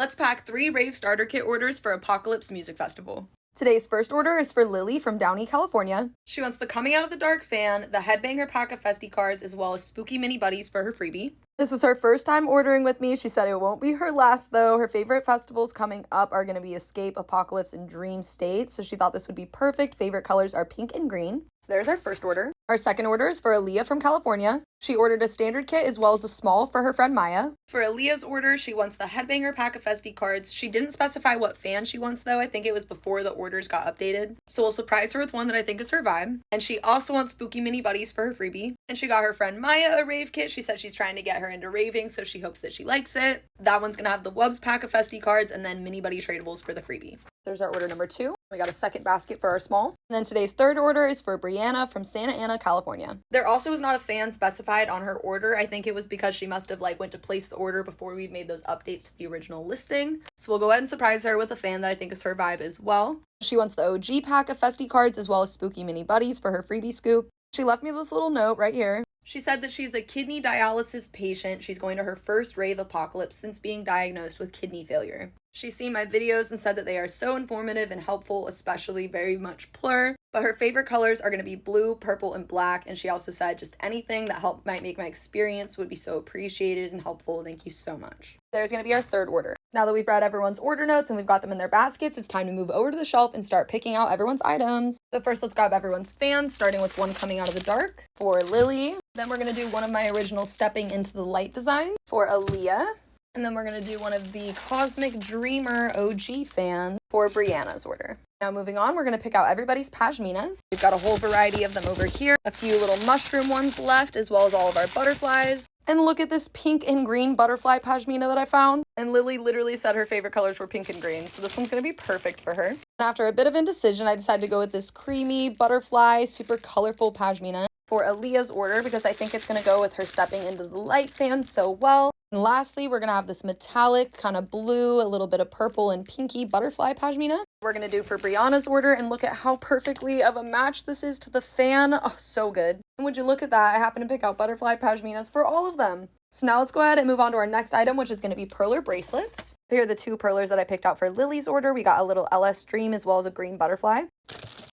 Let's pack 3 Rave starter kit orders for Apocalypse Music Festival. Today's first order is for Lily from Downey, California. She wants the Coming Out of the Dark fan, the Headbanger pack of Festi cards, as well as spooky mini buddies for her freebie. This is her first time ordering with me. She said it won't be her last though. Her favorite festivals coming up are going to be Escape, Apocalypse, and Dream State, so she thought this would be perfect. Favorite colors are pink and green. So there's our first order. Our second order is for Aaliyah from California. She ordered a standard kit as well as a small for her friend Maya. For Aaliyah's order, she wants the Headbanger pack of Festi cards. She didn't specify what fan she wants though. I think it was before the orders got updated. So we'll surprise her with one that I think is her vibe. And she also wants spooky mini buddies for her freebie. And she got her friend Maya a Rave kit. She said she's trying to get her into raving, so she hopes that she likes it. That one's gonna have the Wubs pack of Festi cards and then mini buddy tradables for the freebie. There's our order number 2. We got a second basket for our small. And then today's third order is for Brianna from Santa Ana, California. There also was not a fan specified on her order. I think it was because she must have went to place the order before we'd made those updates to the original listing. So we'll go ahead and surprise her with a fan that I think is her vibe as well. She wants the OG pack of Festi cards as well as spooky mini buddies for her freebie scoop. She left me this little note right here. She said that she's a kidney dialysis patient. She's going to her first Rave Apocalypse since being diagnosed with kidney failure. She's seen my videos and said that they are so informative and helpful, especially very much Plur. But her favorite colors are going to be blue, purple, and black. And she also said just anything that might make my experience would be so appreciated and helpful. Thank you so much. There's going to be our third order. Now that we've read everyone's order notes and we've got them in their baskets, it's time to move over to the shelf and start picking out everyone's items. So first, let's grab everyone's fans, starting with one Coming Out of the Dark for Lily. Then we're going to do one of my original Stepping into the Light designs for Aaliyah. And then we're going to do one of the Cosmic Dreamer OG fan for Brianna's order. Now moving on, we're going to pick out everybody's pashminas. We've got a whole variety of them over here. A few little mushroom ones left, as well as all of our butterflies. And look at this pink and green butterfly pashmina that I found. And Lily literally said her favorite colors were pink and green, so this one's going to be perfect for her. And after a bit of indecision, I decided to go with this creamy butterfly, super colorful pashmina for Aaliyah's order because I think it's going to go with her Stepping into the Light fan so well. And lastly, we're going to have this metallic kind of blue, a little bit of purple and pinky butterfly pashmina. We're going to do for Brianna's order, and look at how perfectly of a match this is to the fan. Oh, so good. And would you look at that? I happen to pick out butterfly pashminas for all of them. So now let's go ahead and move on to our next item, which is going to be perler bracelets. Here are the 2 perlers that I picked out for Lily's order. We got a little LS Dream as well as a green butterfly.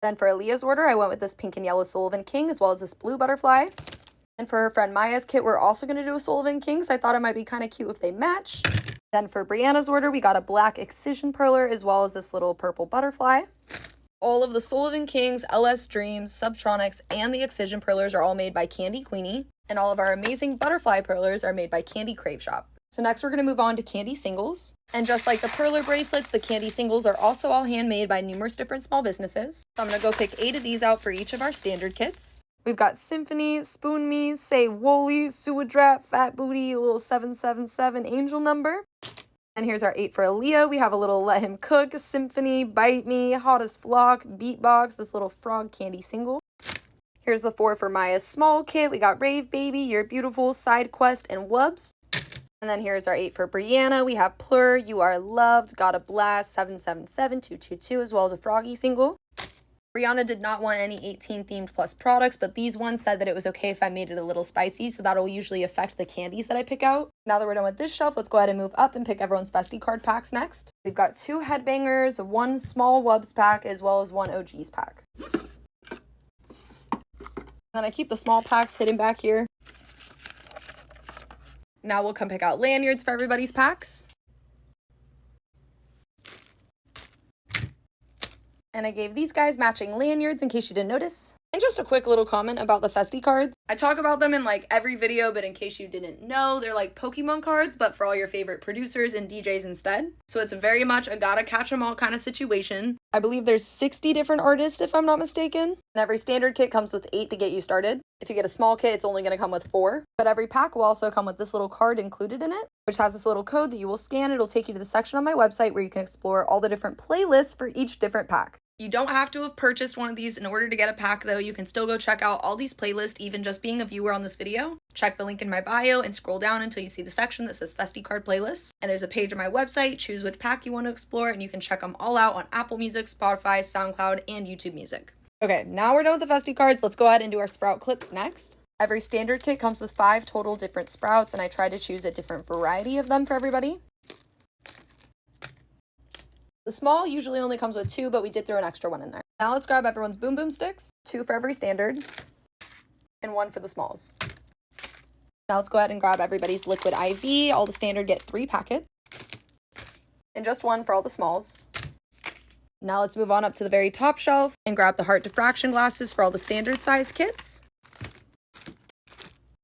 Then for Aaliyah's order, I went with this pink and yellow Sullivan King as well as this blue butterfly. And for her friend Maya's kit, we're also going to do a Sullivan King, so I thought it might be kind of cute if they match. Then for Brianna's order, we got a black Excision perler as well as this little purple butterfly. All of the Sullivan Kings, LS Dreams, Subtronics, and the Excision perlers are all made by Candy Queenie. And all of our amazing butterfly perlers are made by Candy Crave Shop. So next we're going to move on to candy singles. And just like the perler bracelets, the candy singles are also all handmade by numerous different small businesses. So I'm going to go pick 8 of these out for each of our standard kits. We've got Symphony, Spoon Me, Say Wooly, Suadrap, Fat Booty, a little 777 angel number. And here's our 8 for Aaliyah. We have a little Let Him Cook, Symphony, Bite Me, Hottest Flock, Beatbox, this little frog candy single. Here's the 4 for Maya's small kit. We got Rave Baby, You're Beautiful, Side Quest, and Wubs. And then here's our 8 for Brianna. We have Plur, You Are Loved, Got a Blast, 777, 222, as well as a Froggy single. Brianna did not want any 18 themed plus products, but these ones said that it was okay if I made it a little spicy, so that'll usually affect the candies that I pick out. Now that we're done with this shelf, let's go ahead and move up and pick everyone's Festi card packs next. We've got 2 Headbangers, 1 small Wubs pack, as well as 1 OG's pack. Then I keep the small packs hidden back here. Now we'll come pick out lanyards for everybody's packs. And I gave these guys matching lanyards in case you didn't notice. And just a quick little comment about the Festi cards. I talk about them in every video, but in case you didn't know, they're like Pokemon cards, but for all your favorite producers and DJs instead. So it's very much a gotta catch 'em all kind of situation. I believe there's 60 different artists if I'm not mistaken. And every standard kit comes with 8 to get you started. If you get a small kit, it's only gonna come with 4. But every pack will also come with this little card included in it, which has this little code that you will scan. It'll take you to the section on my website where you can explore all the different playlists for each different pack. You don't have to have purchased one of these in order to get a pack though. You can still go check out all these playlists, even just being a viewer on this video. Check the link in my bio and scroll down until you see the section that says Festi Card Playlists. And there's a page on my website, choose which pack you want to explore, and you can check them all out on Apple Music, Spotify, SoundCloud, and YouTube Music. Okay, now we're done with the Festi cards. Let's go ahead and do our sprout clips next. Every standard kit comes with 5 total different sprouts, and I try to choose a different variety of them for everybody. The small usually only comes with 2, but we did throw an extra one in there. Now let's grab everyone's Boom Boom sticks, 2 for every standard, and 1 for the smalls. Now let's go ahead and grab everybody's liquid IV. All the standard get 3 packets, and just 1 for all the smalls. Now let's move on up to the very top shelf and grab the heart diffraction glasses for all the standard size kits.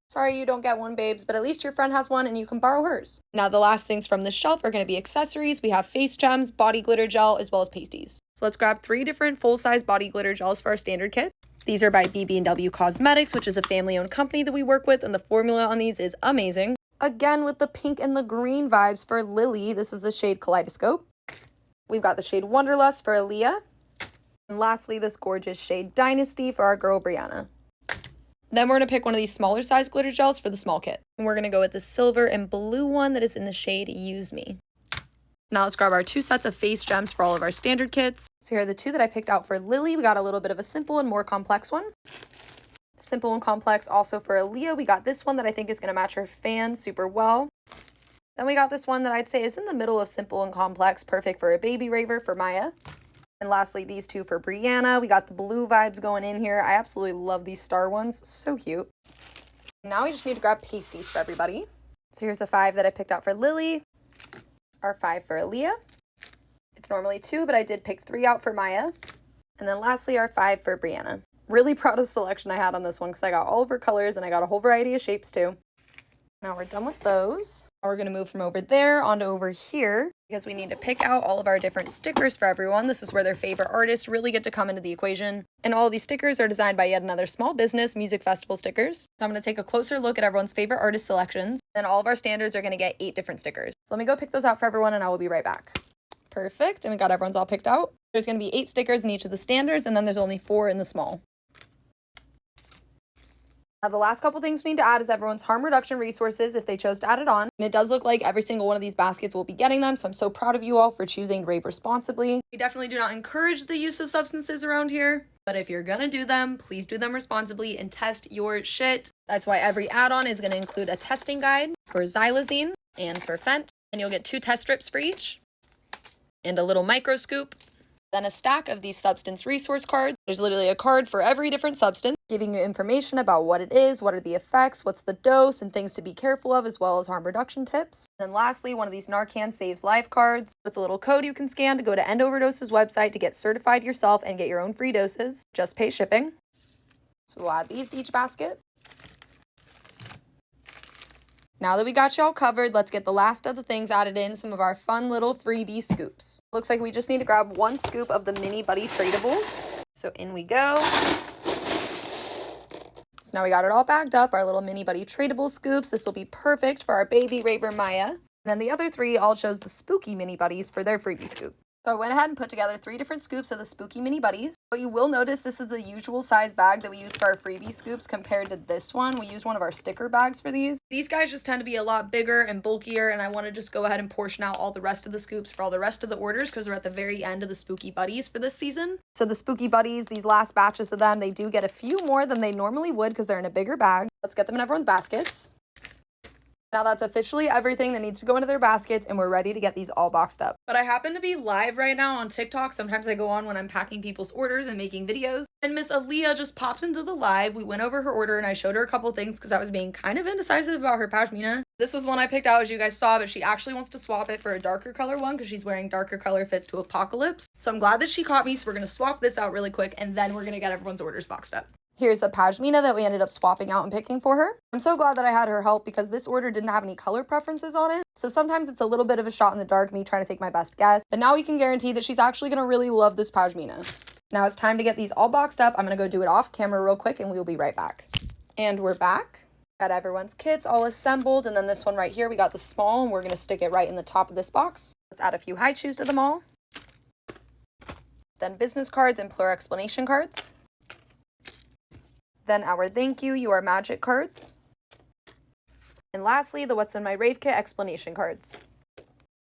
Sorry you don't get one, babes, but at least your friend has one and you can borrow hers. Now the last things from this shelf are going to be accessories. We have face gems, body glitter gel, as well as pasties. So let's grab 3 different full-size body glitter gels for our standard kit. These are by BB&W Cosmetics, which is a family-owned company that we work with, and the formula on these is amazing. Again, with the pink and the green vibes for Lily, this is the shade Kaleidoscope. We've got the shade Wonderlust for Aaliyah. And lastly, this gorgeous shade Dynasty for our girl Brianna. Then we're going to pick one of these smaller size glitter gels for the small kit. And we're going to go with the silver and blue one that is in the shade Use Me. Now let's grab our 2 sets of face gems for all of our standard kits. So here are the 2 that I picked out for Lily. We got a little bit of a simple and more complex one. Simple and complex also for Aaliyah. We got this one that I think is going to match her fan super well. Then we got this one that I'd say is in the middle of simple and complex, perfect for a baby raver for Maya. And lastly, these 2 for Brianna. We got the blue vibes going in here. I absolutely love these star ones. So cute. Now we just need to grab pasties for everybody. So here's the 5 that I picked out for Lily. Our 5 for Aaliyah. It's normally 2, but I did pick 3 out for Maya. And then lastly, our 5 for Brianna. Really proud of the selection I had on this one because I got all of her colors and I got a whole variety of shapes too. Now we're done with those. Now we're going to move from over there onto over here because we need to pick out all of our different stickers for everyone. This is where their favorite artists really get to come into the equation. And all of these stickers are designed by yet another small business music festival stickers. So I'm going to take a closer look at everyone's favorite artist selections. Then all of our standards are going to get 8 different stickers. So let me go pick those out for everyone and I will be right back. Perfect. And we got everyone's all picked out. There's going to be 8 stickers in each of the standards and then there's only 4 in the small. Now, the last couple things we need to add is everyone's harm reduction resources if they chose to add it on. And it does look like every single one of these baskets will be getting them, so I'm so proud of you all for choosing to rave responsibly. We definitely do not encourage the use of substances around here, but if you're gonna do them, please do them responsibly and test your shit. That's why every add-on is gonna include a testing guide for xylazine and for Fent, and you'll get 2 test strips for each, and a little microscope. Then a stack of these substance resource cards. There's literally a card for every different substance, giving you information about what it is, what are the effects, what's the dose, and things to be careful of, as well as harm reduction tips. And then lastly, one of these Narcan Saves Life cards with a little code you can scan to go to End Overdose's website to get certified yourself and get your own free doses. Just pay shipping. So we'll add these to each basket. Now that we got y'all covered, let's get the last of the things added in, some of our fun little freebie scoops. Looks like we just need to grab 1 scoop of the Mini Buddy Tradables. So in we go. So now we got it all bagged up, our little Mini Buddy Tradable scoops. This will be perfect for our baby raver Maya. And then the other 3 all chose the Spooky Mini Buddies for their freebie scoop. So I went ahead and put together 3 different scoops of the Spooky Mini Buddies. But you will notice this is the usual size bag that we use for our freebie scoops compared to this one. We use one of our sticker bags for these. These guys just tend to be a lot bigger and bulkier, and I want to just go ahead and portion out all the rest of the scoops for all the rest of the orders because we're at the very end of the Spooky Buddies for this season. So the Spooky Buddies, these last batches of them, they do get a few more than they normally would because they're in a bigger bag. Let's get them in everyone's baskets. Now that's officially everything that needs to go into their baskets, and we're ready to get these all boxed up. But I happen to be live right now on TikTok. Sometimes I go on when I'm packing people's orders and making videos. And Miss Aaliyah just popped into the live. We went over her order and I showed her a couple things because I was being kind of indecisive about her pashmina. This was one I picked out, as you guys saw, but she actually wants to swap it for a darker color one because she's wearing darker color fits to Apocalypse. So I'm glad that she caught me. So we're going to swap this out really quick and then we're going to get everyone's orders boxed up. Here's the pashmina that we ended up swapping out and picking for her. I'm so glad that I had her help because this order didn't have any color preferences on it. So sometimes it's a little bit of a shot in the dark, me trying to take my best guess. But now we can guarantee that she's actually going to really love this pashmina. Now it's time to get these all boxed up. I'm going to go do it off camera real quick and we'll be right back. And we're back. Got everyone's kits all assembled. And then this one right here, we got the small and we're going to stick it right in the top of this box. Let's add a few high chews to them all. Then business cards and plural explanation cards. Then our thank you, you are magic cards. And lastly, the what's in my rave kit explanation cards.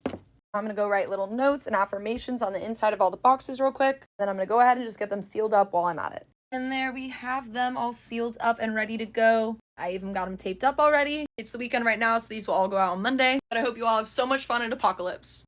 I'm going to go write little notes and affirmations on the inside of all the boxes real quick. Then I'm going to go ahead and just get them sealed up while I'm at it. And there we have them all sealed up and ready to go. I even got them taped up already. It's the weekend right now, so these will all go out on Monday. But I hope you all have so much fun at Apocalypse.